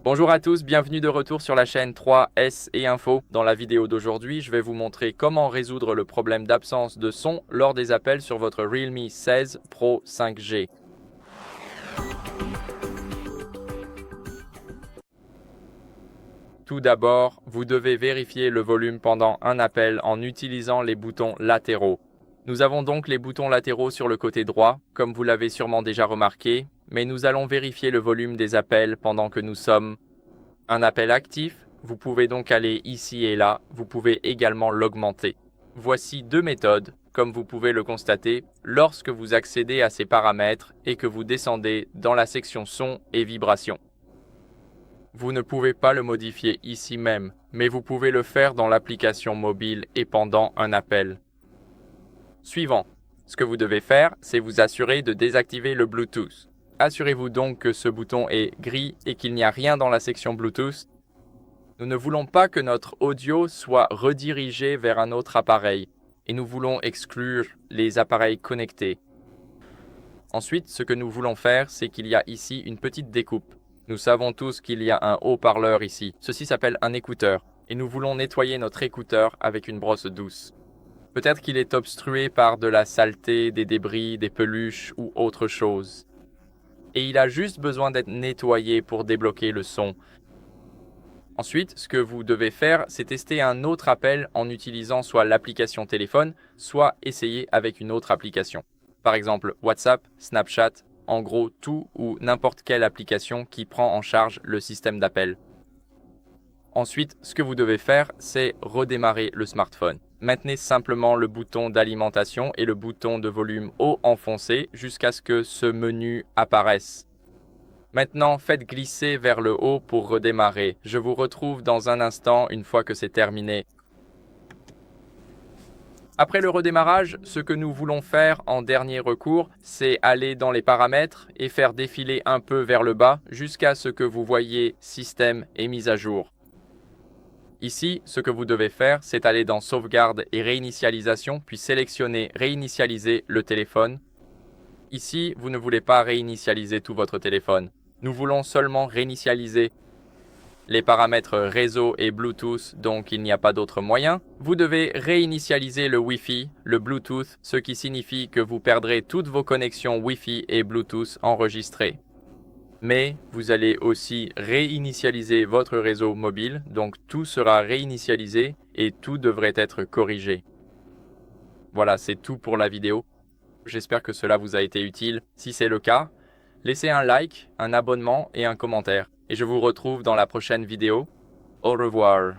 Bonjour à tous, bienvenue de retour sur la chaîne 3S et Info. Dans la vidéo d'aujourd'hui, je vais vous montrer comment résoudre le problème d'absence de son lors des appels sur votre Realme 16 Pro 5G. Tout d'abord, vous devez vérifier le volume pendant un appel en utilisant les boutons latéraux. Nous avons donc les boutons latéraux sur le côté droit, comme vous l'avez sûrement déjà remarqué, mais nous allons vérifier le volume des appels pendant que nous sommes un appel actif. Vous pouvez donc aller ici et là, vous pouvez également l'augmenter. Voici deux méthodes, comme vous pouvez le constater, lorsque vous accédez à ces paramètres et que vous descendez dans la section son et vibration. Vous ne pouvez pas le modifier ici même, mais vous pouvez le faire dans l'application mobile et pendant un appel. Suivant. Ce que vous devez faire, c'est vous assurer de désactiver le Bluetooth. Assurez-vous donc que ce bouton est gris et qu'il n'y a rien dans la section Bluetooth. Nous ne voulons pas que notre audio soit redirigé vers un autre appareil et nous voulons exclure les appareils connectés. Ensuite, ce que nous voulons faire, c'est qu'il y a ici une petite découpe. Nous savons tous qu'il y a un haut-parleur ici. Ceci s'appelle un écouteur et nous voulons nettoyer notre écouteur avec une brosse douce. Peut-être qu'il est obstrué par de la saleté, des débris, des peluches ou autre chose. Et il a juste besoin d'être nettoyé pour débloquer le son. Ensuite, ce que vous devez faire, c'est tester un autre appel en utilisant soit l'application téléphone, soit essayer avec une autre application. Par exemple, WhatsApp, Snapchat, en gros tout ou n'importe quelle application qui prend en charge le système d'appel. Ensuite, ce que vous devez faire, c'est redémarrer le smartphone. Maintenez simplement le bouton d'alimentation et le bouton de volume haut enfoncé jusqu'à ce que ce menu apparaisse. Maintenant, faites glisser vers le haut pour redémarrer. Je vous retrouve dans un instant une fois que c'est terminé. Après le redémarrage, ce que nous voulons faire en dernier recours, c'est aller dans les paramètres et faire défiler un peu vers le bas jusqu'à ce que vous voyez Système et mise à jour. Ici, ce que vous devez faire, c'est aller dans Sauvegarde et Réinitialisation, puis sélectionner Réinitialiser le téléphone. Ici, vous ne voulez pas réinitialiser tout votre téléphone. Nous voulons seulement réinitialiser les paramètres réseau et Bluetooth, donc il n'y a pas d'autre moyen. Vous devez réinitialiser le Wi-Fi, le Bluetooth, ce qui signifie que vous perdrez toutes vos connexions Wi-Fi et Bluetooth enregistrées. Mais vous allez aussi réinitialiser votre réseau mobile, donc tout sera réinitialisé et tout devrait être corrigé. Voilà, c'est tout pour la vidéo. J'espère que cela vous a été utile. Si c'est le cas, laissez un like, un abonnement et un commentaire. Et je vous retrouve dans la prochaine vidéo. Au revoir.